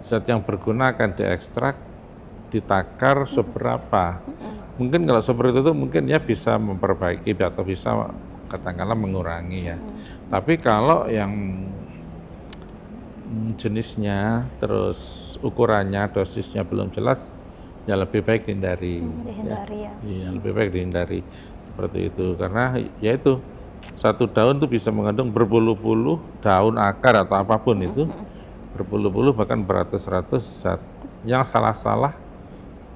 zat yang berguna akan diekstrak, ditakar seberapa. Mungkin kalau seperti itu mungkin ya bisa memperbaiki atau bisa katakanlah mengurangi ya. Tapi kalau yang jenisnya terus ukurannya, dosisnya belum jelas, ya lebih baik dihindari. Iya, lebih baik dihindari seperti itu, karena ya itu satu daun itu bisa mengandung berpuluh-puluh daun, akar atau apapun itu, berpuluh-puluh bahkan beratus-ratus zat yang salah-salah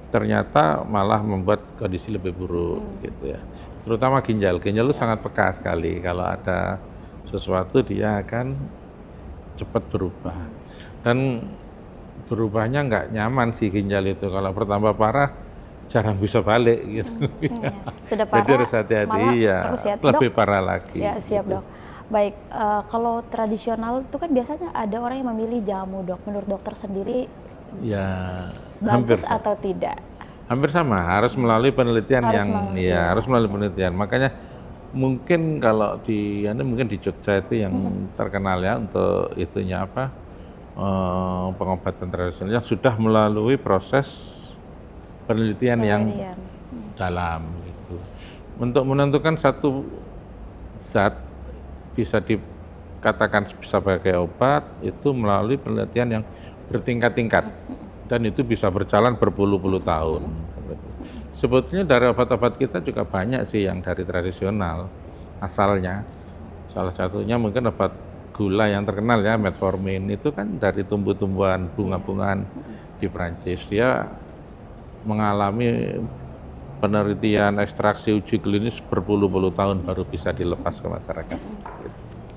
ternyata malah membuat kondisi lebih buruk gitu ya. Terutama ginjal itu sangat peka sekali, kalau ada sesuatu dia akan cepat berubah, dan berubahnya nggak nyaman sih ginjal itu. Kalau bertambah parah jarang bisa balik gitu. Sudah parah, jadi harus hati-hati ya, terus ya, lebih dok, parah lagi. Ya siap gitu. dok. Baik, kalau tradisional itu kan biasanya ada orang yang memilih jamu dok. Menurut dokter sendiri Ya bagus atau tidak? Hampir sama, harus melalui penelitian harus melalui penelitian. Makanya mungkin kalau mungkin di Jogja itu yang terkenal ya untuk itunya pengobatan tradisional yang sudah melalui proses penelitian yang dalam gitu. Untuk menentukan satu zat bisa katakan sebagai obat itu melalui penelitian yang bertingkat-tingkat dan itu bisa berjalan berpuluh-puluh tahun. Sebetulnya dari obat-obat kita juga banyak sih yang dari tradisional asalnya. Salah satunya mungkin obat gula yang terkenal ya, metformin itu kan dari tumbuh-tumbuhan, bunga-bungaan di Prancis. Dia mengalami penelitian ekstraksi uji klinis berpuluh-puluh tahun baru bisa dilepas ke masyarakat.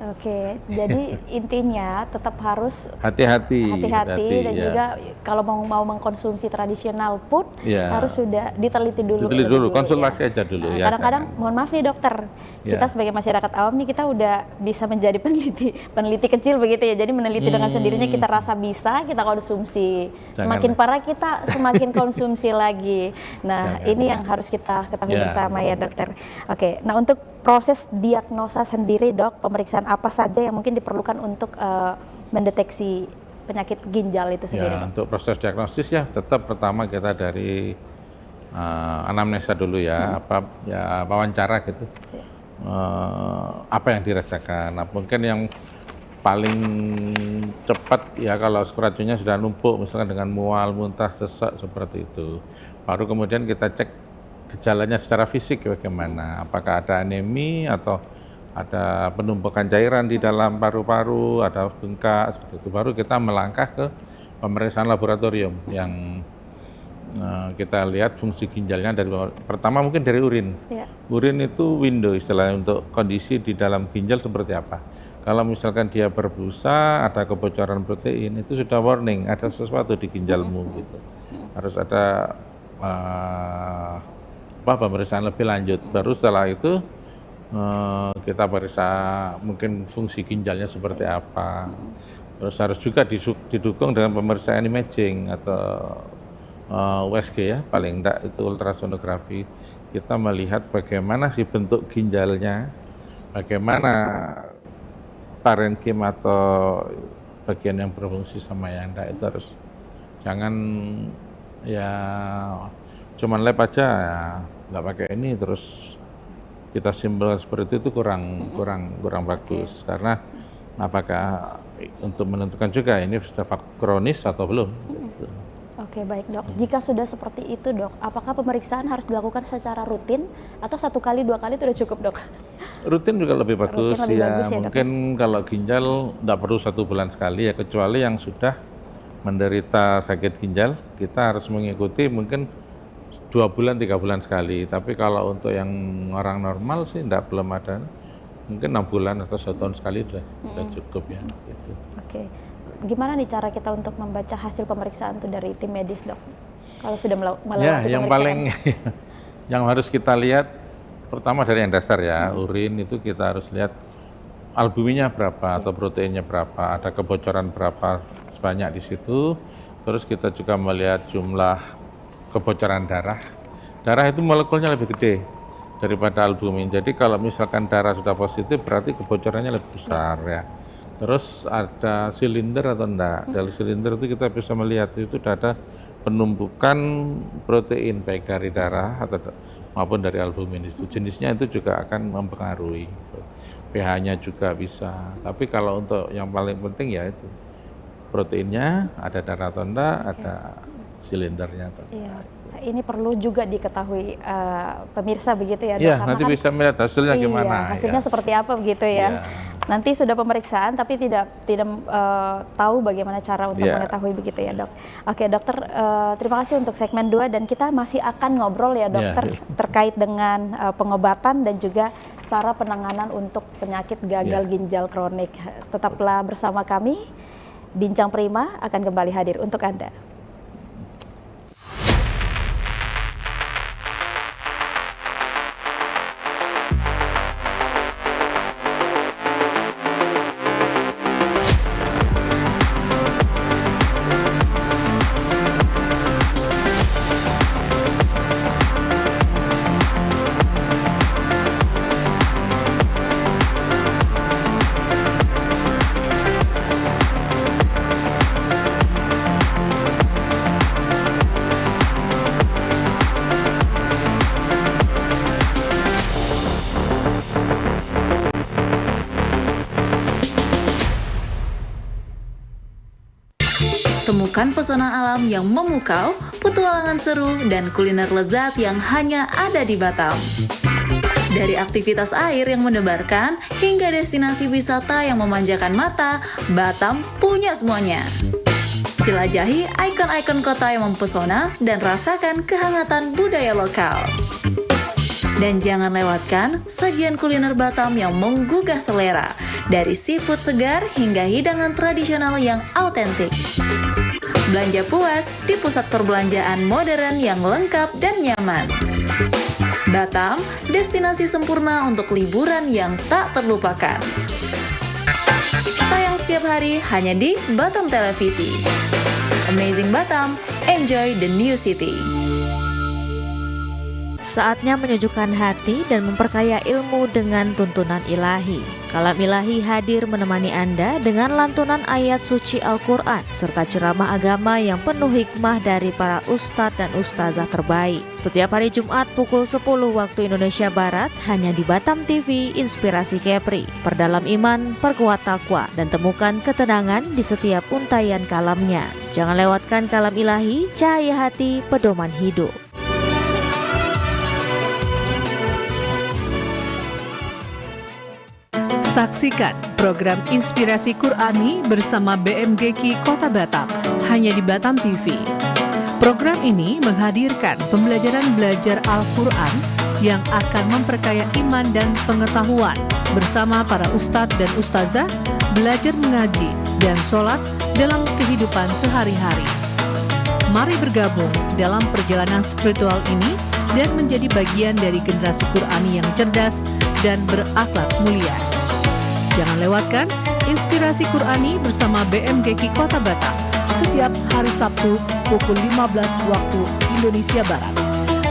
Oke, jadi intinya tetap harus hati-hati dan ya. juga kalau mau mengkonsumsi tradisional pun Ya. harus sudah diteliti dulu. Diteliti dulu, konsultasi aja dulu ya. Kadang-kadang mohon maaf nih dokter, kita sebagai masyarakat awam nih kita udah bisa menjadi peneliti kecil begitu ya. Jadi meneliti dengan sendirinya kita rasa bisa, kita konsumsi. Semakin parah kita semakin konsumsi lagi. Nah, ini yang harus kita ketahui bersama ya dokter. Oke, nah untuk proses diagnosa sendiri dok, pemeriksaan apa saja yang mungkin diperlukan untuk mendeteksi penyakit ginjal itu sendiri? Ya, untuk proses diagnosis ya tetap pertama kita dari anamnesa dulu ya, wawancara gitu. Apa yang dirasakan? Nah, mungkin yang paling cepat ya kalau racunnya sudah numpuk, misalkan dengan mual, muntah, sesak seperti itu. Baru kemudian kita cek gejalanya secara fisik bagaimana, apakah ada anemi atau ada penumpukan cairan di dalam paru-paru, ada bengkak, seperti itu. Baru kita melangkah ke pemeriksaan laboratorium yang kita lihat fungsi ginjalnya dari pertama mungkin dari urin. Ya. Urin itu window istilahnya untuk kondisi di dalam ginjal seperti apa. Kalau misalkan dia berbusa, ada kebocoran protein, itu sudah warning, ada sesuatu di ginjalmu gitu. Harus ada pemeriksaan lebih lanjut. Baru setelah itu kita periksa mungkin fungsi ginjalnya seperti apa. Terus harus juga didukung dengan pemeriksaan imaging atau USG ya, paling enggak itu ultrasonografi. Kita melihat bagaimana sih bentuk ginjalnya, bagaimana parenkim atau bagian yang berfungsi sama yang enggak, itu harus jangan ya cuman lab aja ya, nggak pakai ini terus kita simpel seperti itu kurang bagus, karena apakah untuk menentukan juga ini sudah kronis atau belum. Gitu. Oke baik dok, jika sudah seperti itu dok, apakah pemeriksaan harus dilakukan secara rutin atau 1 kali 2 kali itu sudah cukup dok? Rutin juga lebih bagus, bagus ya mungkin dok? Kalau ginjal nggak perlu 1 bulan sekali ya, kecuali yang sudah menderita sakit ginjal kita harus mengikuti mungkin 2 bulan 3 bulan sekali. Tapi kalau untuk yang orang normal sih belum ada, mungkin 6 bulan atau 1 tahun sekali sudah cukup ya. Gitu. Oke, gimana nih cara kita untuk membaca hasil pemeriksaan itu dari tim medis dok? Kalau sudah melewati ya, yang pemeriksaan. paling yang harus kita lihat pertama dari yang dasar ya, urin itu kita harus lihat albuminnya berapa atau proteinnya berapa, ada kebocoran berapa sebanyak di situ. Terus kita juga melihat jumlah kebocoran darah. Darah itu molekulnya lebih gede daripada albumin. Jadi kalau misalkan darah sudah positif berarti kebocorannya lebih besar ya. Terus ada silinder atau enggak. Dari silinder itu kita bisa melihat itu ada penumpukan protein baik dari darah atau maupun dari albumin itu. Jenisnya itu juga akan mempengaruhi. pH-nya juga bisa. Tapi kalau untuk yang paling penting ya itu proteinnya, ada darah atau enggak, ada silindernya atau enggak. Iya. Ini perlu juga diketahui pemirsa begitu ya dok? Iya, nanti bisa melihat hasilnya gimana. Hasilnya seperti apa begitu ya. Nanti sudah pemeriksaan tapi tidak tahu bagaimana cara untuk mengetahui begitu ya dok. Oke dokter, terima kasih untuk segmen 2 dan kita masih akan ngobrol ya dokter terkait dengan pengobatan dan juga cara penanganan untuk penyakit gagal ginjal kronik. Tetaplah bersama kami, Bincang Prima akan kembali hadir untuk Anda. menyuguhkan pesona alam yang memukau, petualangan seru, dan kuliner lezat yang hanya ada di Batam. Dari aktivitas air yang mendebarkan, hingga destinasi wisata yang memanjakan mata, Batam punya semuanya. Jelajahi ikon-ikon kota yang mempesona dan rasakan kehangatan budaya lokal. Dan jangan lewatkan sajian kuliner Batam yang menggugah selera, dari seafood segar hingga hidangan tradisional yang autentik. Belanja puas di pusat perbelanjaan modern yang lengkap dan nyaman. Batam, destinasi sempurna untuk liburan yang tak terlupakan. Tayang setiap hari hanya di Batam Televisi. Amazing Batam, enjoy the new city. Saatnya menyejukkan hati dan memperkaya ilmu dengan tuntunan ilahi. Kalam Ilahi hadir menemani Anda dengan lantunan ayat suci Al-Quran serta ceramah agama yang penuh hikmah dari para ustadz dan ustazah terbaik. Setiap hari Jumat pukul 10 waktu Indonesia Barat hanya di Batam TV Inspirasi Kepri. Perdalam iman, perkuat takwa, dan temukan ketenangan di setiap untayan kalamnya. Jangan lewatkan Kalam Ilahi, cahaya hati, pedoman hidup. Saksikan program Inspirasi Qur'ani bersama BMGQ Kota Batam, hanya di Batam TV. Program ini menghadirkan pembelajaran belajar Al-Quran yang akan memperkaya iman dan pengetahuan bersama para ustadz dan ustazah, belajar mengaji dan sholat dalam kehidupan sehari-hari. Mari bergabung dalam perjalanan spiritual ini dan menjadi bagian dari generasi Qur'ani yang cerdas dan berakhlak mulia. Jangan lewatkan Inspirasi Qur'ani bersama BMGQ Kota Batam setiap hari Sabtu pukul 15 waktu Indonesia Barat.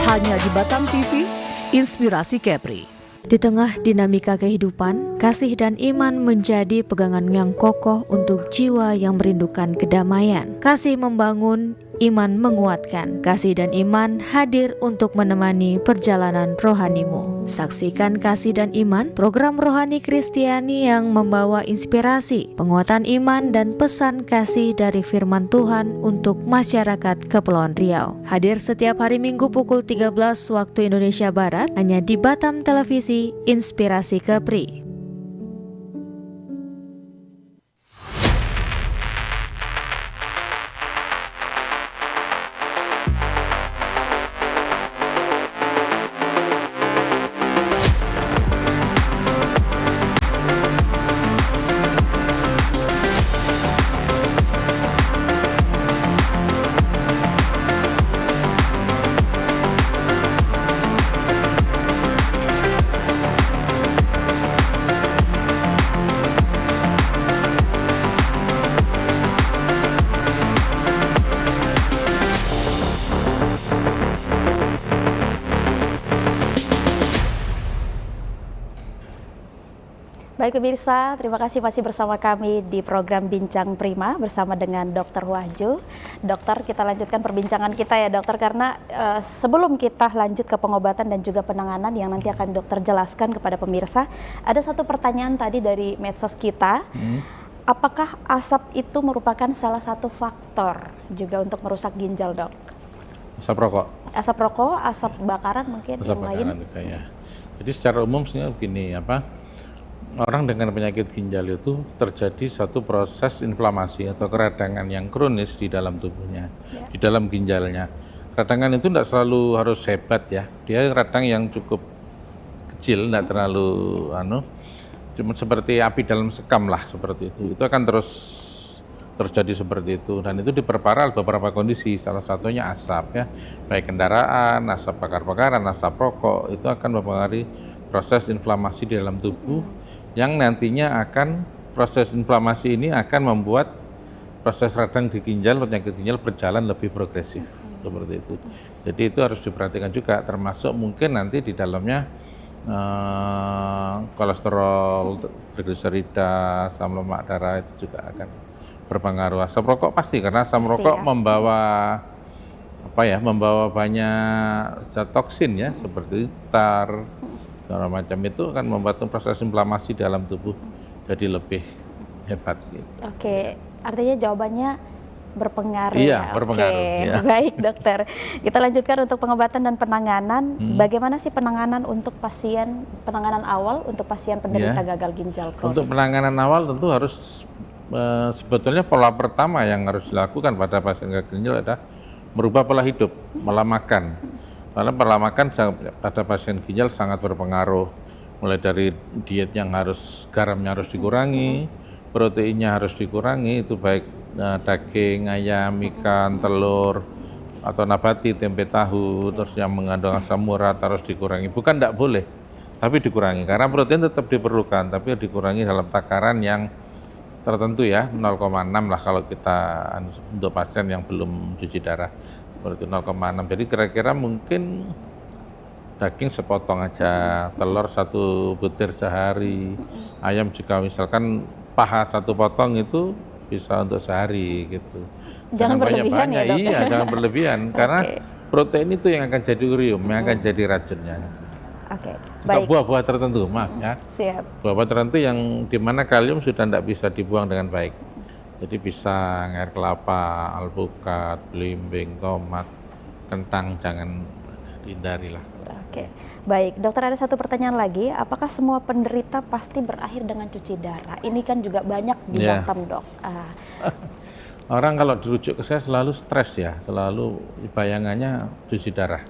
Hanya di Batam TV, Inspirasi Kepri. Di tengah dinamika kehidupan, kasih dan iman menjadi pegangan yang kokoh untuk jiwa yang merindukan kedamaian. Kasih membangun, iman menguatkan. Kasih dan iman hadir untuk menemani perjalanan rohanimu. Saksikan Kasih dan Iman, program rohani Kristiani yang membawa inspirasi, penguatan iman, dan pesan kasih dari firman Tuhan untuk masyarakat Kepulauan Riau. Hadir setiap hari Minggu pukul 13 waktu Indonesia Barat hanya di Batam Televisi Inspirasi Kepri. Baik pemirsa, terima kasih masih bersama kami di program Bincang Prima bersama dengan Dr. Wahju. Dokter, kita lanjutkan perbincangan kita ya dokter, karena sebelum kita lanjut ke pengobatan dan juga penanganan yang nanti akan dokter jelaskan kepada pemirsa, ada satu pertanyaan tadi dari medsos kita. Apakah asap itu merupakan salah satu faktor juga untuk merusak ginjal, dok? Asap rokok? Asap rokok, asap bakaran mungkin asap yang bakaran lain? Juga, ya. Jadi secara umum sebenarnya begini, orang dengan penyakit ginjal itu terjadi satu proses inflamasi atau keradangan yang kronis di dalam tubuhnya, di dalam ginjalnya. Keradangan itu tidak selalu harus hebat ya, dia radang yang cukup kecil, tidak terlalu cuma seperti api dalam sekam lah, seperti itu. Itu akan terus terjadi seperti itu, dan itu diperparah beberapa kondisi, salah satunya asap ya, baik kendaraan, asap bakar-bakaran, asap rokok, itu akan mempengaruhi proses inflamasi di dalam tubuh, yang nantinya akan proses inflamasi ini akan membuat proses radang di ginjal, penyakit ginjal berjalan lebih progresif, seperti itu. Jadi itu harus diperhatikan juga, termasuk mungkin nanti di dalamnya kolesterol, trigliserida, asam lemak darah itu juga akan berpengaruh. Asap rokok pasti, karena asap rokok membawa membawa banyak zat toksin ya, seperti tar, segala macam, itu akan membuat proses inflamasi dalam tubuh jadi lebih hebat gitu. Oke, artinya jawabannya berpengaruh Iya, ya. berpengaruh, Oke, ya. baik dokter. Kita lanjutkan untuk pengobatan dan penanganan. Bagaimana sih penanganan untuk pasien, penanganan awal untuk pasien penderita Ya. gagal ginjal kronik? Untuk penanganan awal tentu harus sebetulnya pola pertama yang harus dilakukan pada pasien gagal ginjal adalah merubah pola hidup, pola makan. Karena pola makan pada pasien ginjal sangat berpengaruh. Mulai dari diet yang garamnya harus dikurangi, proteinnya harus dikurangi, itu baik daging, ayam, ikan, telur, atau nabati, tempe tahu, terus yang mengandung asam urat harus dikurangi. Bukan tidak boleh, tapi dikurangi. Karena protein tetap diperlukan, tapi dikurangi dalam takaran yang tertentu ya, 0,6 lah kalau kita untuk pasien yang belum cuci darah, seperti 0,6. Jadi kira-kira mungkin daging sepotong aja, telur 1 butir sehari, ayam juga misalkan paha 1 potong itu bisa untuk sehari gitu. Jangan berlebihan ya, Dok? Iya, jangan berlebihan karena protein itu yang akan jadi urium, yang akan jadi racunnya. Oke, Untuk baik. buah-buah tertentu, maaf ya. Siap. Buah-buah tertentu yang dimana kalium sudah tidak bisa dibuang dengan baik. Jadi pisang, air kelapa, alpukat, belimbing, tomat, kentang jangan dihindari lah. Oke, baik. Dokter, ada satu pertanyaan lagi. Apakah semua penderita pasti berakhir dengan cuci darah? Ini kan juga banyak di Ya. Batam, Dok. Orang kalau dirujuk ke saya selalu stres ya, selalu bayangannya cuci darah.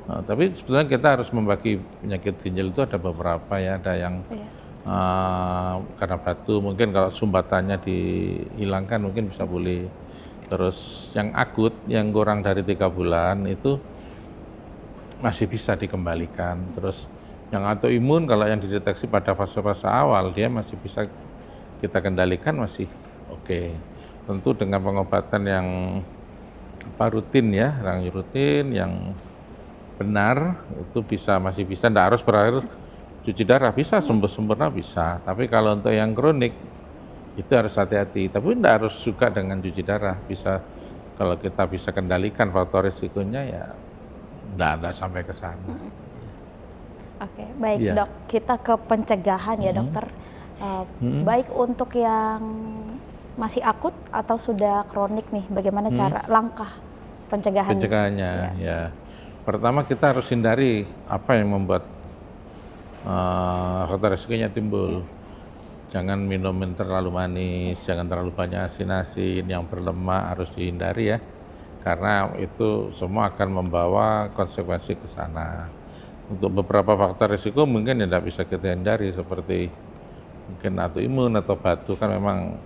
Nah, tapi sebetulnya kita harus membagi penyakit ginjal itu ada beberapa ya, ada yang karena batu, mungkin kalau sumbatannya dihilangkan mungkin bisa boleh. Terus yang akut, yang kurang dari 3 bulan itu masih bisa dikembalikan. Terus yang autoimun kalau yang dideteksi pada fase-fase awal dia masih bisa kita kendalikan, masih oke. Tentu dengan pengobatan yang rutin ya, yang rutin, yang benar itu masih bisa, tidak harus berakhir cuci darah, bisa sembuh sempurna bisa. Tapi kalau untuk yang kronik itu harus hati-hati. Tapi tidak harus juga dengan cuci darah, bisa kalau kita bisa kendalikan faktor risikonya ya tidak sampai ke sana. Oke, baik Iya. Dok. Kita ke pencegahan ya dokter. Baik untuk yang masih akut atau sudah kronik nih, bagaimana cara langkah pencegahannya? Pencegahannya ya. Pertama kita harus hindari apa yang membuat faktor risikonya timbul. Jangan minum yang terlalu manis, jangan terlalu banyak asin-asin, yang berlemak harus dihindari ya. Karena itu semua akan membawa konsekuensi ke sana. Untuk beberapa faktor risiko mungkin tidak bisa kita hindari, seperti mungkin autoimun atau batu, kan memang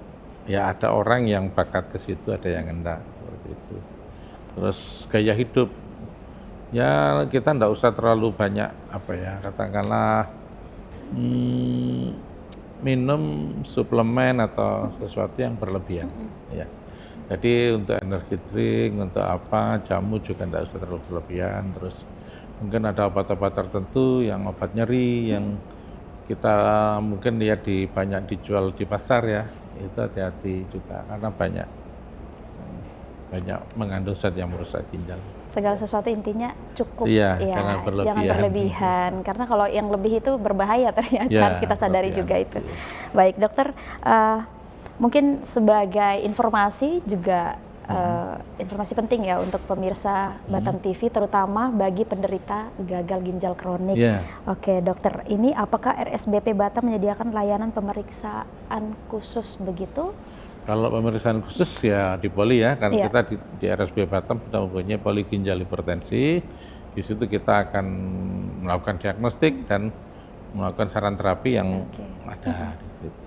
ya ada orang yang bakat ke situ, ada yang enggak, seperti itu. Terus gaya hidup, ya kita enggak usah terlalu banyak katakanlah minum suplemen atau sesuatu yang berlebihan ya. Jadi untuk energi drink, untuk jamu juga enggak usah terlalu berlebihan. Terus mungkin ada obat-obat tertentu yang obat nyeri yang kita mungkin lihat banyak dijual di pasar ya, itu hati-hati juga karena banyak mengandung zat yang merusak ginjal. Segala sesuatu intinya cukup, Iya, ya, jangan berlebihan. Karena kalau yang lebih itu berbahaya ternyata, Ya, harus kita sadari juga itu. Iya. Baik dokter, mungkin sebagai informasi juga informasi penting ya untuk pemirsa Batam TV, terutama bagi penderita gagal ginjal kronik. Yeah. Oke dokter, ini apakah RSBP Batam menyediakan layanan pemeriksaan khusus begitu? Kalau pemeriksaan khusus ya di poli ya, karena Iya. kita di RSB Batam sudah mempunyai poli ginjal hipertensi. Di situ kita akan melakukan diagnostik dan melakukan saran terapi yang ada. Gitu.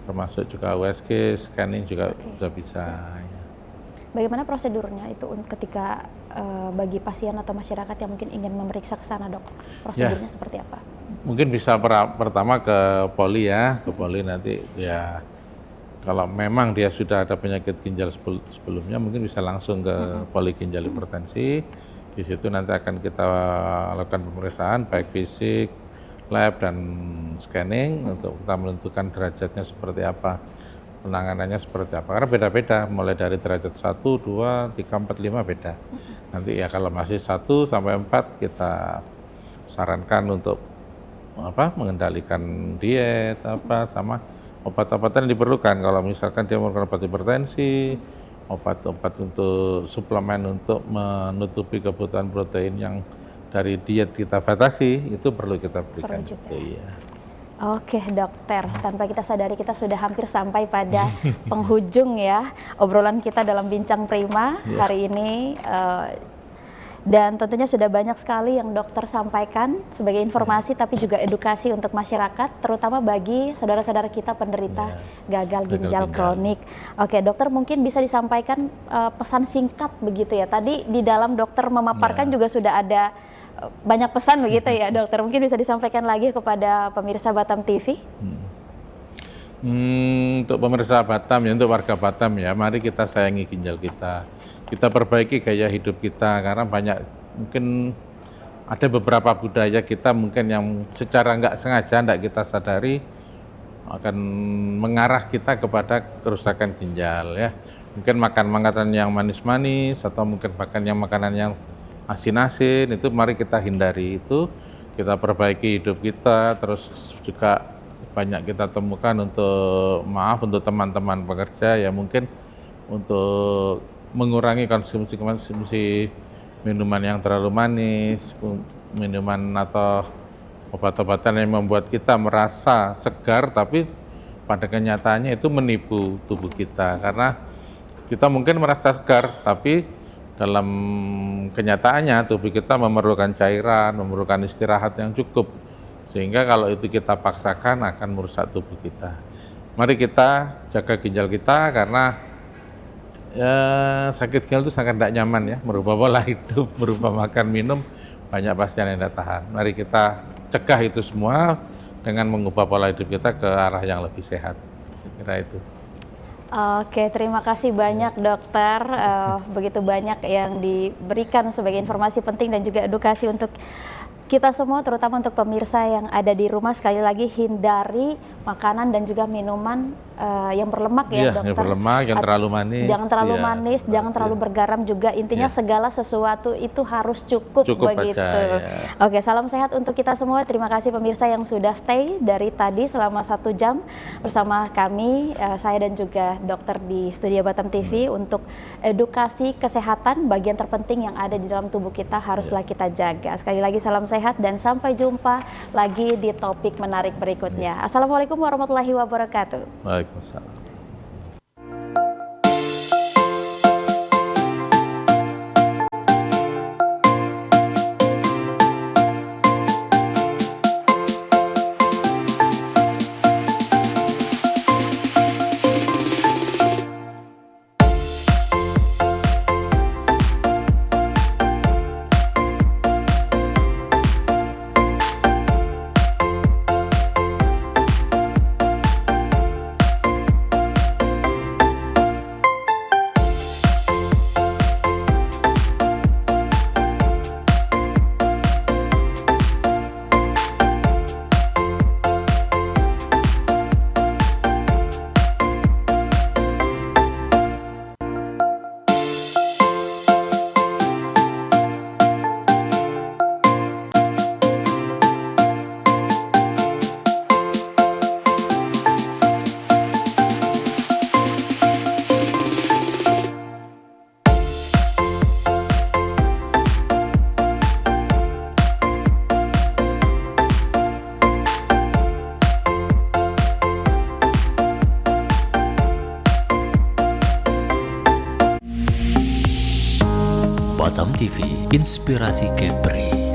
Termasuk juga USG, scanning juga sudah bisa. Bagaimana prosedurnya itu ketika bagi pasien atau masyarakat yang mungkin ingin memeriksa ke sana, Dok? Prosedurnya seperti apa? Mungkin bisa pertama ke poli ya, ke poli nanti ya kalau memang dia sudah ada penyakit ginjal sebelumnya mungkin bisa langsung ke poli ginjal hipertensi. Di situ nanti akan kita lakukan pemeriksaan baik fisik, lab dan scanning untuk kita menentukan derajatnya seperti apa. Penanganannya seperti apa, karena beda-beda, mulai dari derajat 1, 2, 3, 4, 5 beda. Nanti ya kalau masih 1 sampai 4 kita sarankan untuk mengendalikan diet sama obat-obatan yang diperlukan. Kalau misalkan dia memerlukan obat hipertensi, obat-obat untuk suplemen untuk menutupi kebutuhan protein yang dari diet kita batasi, itu perlu kita berikan. Perlu juga. Iya. Oke dokter, tanpa kita sadari kita sudah hampir sampai pada penghujung ya obrolan kita dalam Bincang Prima hari ini. Dan tentunya sudah banyak sekali yang dokter sampaikan sebagai informasi tapi juga edukasi untuk masyarakat, terutama bagi saudara-saudara kita penderita gagal ginjal kronik. Oke dokter, mungkin bisa disampaikan pesan singkat begitu ya. Tadi di dalam dokter memaparkan juga sudah ada banyak pesan begitu ya dokter. Mungkin bisa disampaikan lagi kepada pemirsa Batam TV. Untuk pemirsa Batam ya, untuk warga Batam ya, mari kita sayangi ginjal kita perbaiki gaya hidup kita, karena banyak mungkin ada beberapa budaya kita mungkin yang secara nggak sengaja, nggak kita sadari akan mengarah kita kepada kerusakan ginjal ya. Mungkin makan makanan yang manis-manis atau mungkin makan yang makanan yang asin-asin, itu mari kita hindari itu, kita perbaiki hidup kita. Terus juga banyak kita temukan untuk teman-teman pekerja ya, mungkin untuk mengurangi konsumsi minuman yang terlalu manis, minuman atau obat-obatan yang membuat kita merasa segar, tapi pada kenyataannya itu menipu tubuh kita, karena kita mungkin merasa segar, tapi dalam kenyataannya tubuh kita memerlukan cairan, memerlukan istirahat yang cukup, sehingga kalau itu kita paksakan akan merusak tubuh kita. Mari kita jaga ginjal kita, karena sakit ginjal itu sangat tidak nyaman ya, merubah pola hidup, merubah makan minum, banyak pasien yang tidak tahan. Mari kita cegah itu semua dengan mengubah pola hidup kita ke arah yang lebih sehat. Saya kira itu. Oke, terima kasih banyak dokter. Begitu banyak yang diberikan sebagai informasi penting dan juga edukasi untuk kita semua, terutama untuk pemirsa yang ada di rumah. Sekali lagi, hindari makanan dan juga minuman yang berlemak ya dokter. Yang berlemak, yang terlalu manis. Jangan terlalu manis, jangan terlalu bergaram juga. Intinya segala sesuatu itu harus cukup begitu. Aja, ya. Oke, salam sehat untuk kita semua. Terima kasih pemirsa yang sudah stay dari tadi selama 1 jam bersama kami, saya dan juga dokter di Studio Batam TV untuk edukasi kesehatan. Bagian terpenting yang ada di dalam tubuh kita haruslah kita jaga. Sekali lagi salam sehat dan sampai jumpa lagi di topik menarik berikutnya. Assalamualaikum warahmatullahi wabarakatuh. Waalaikumsalam. Batam TV, inspirasi Kepri.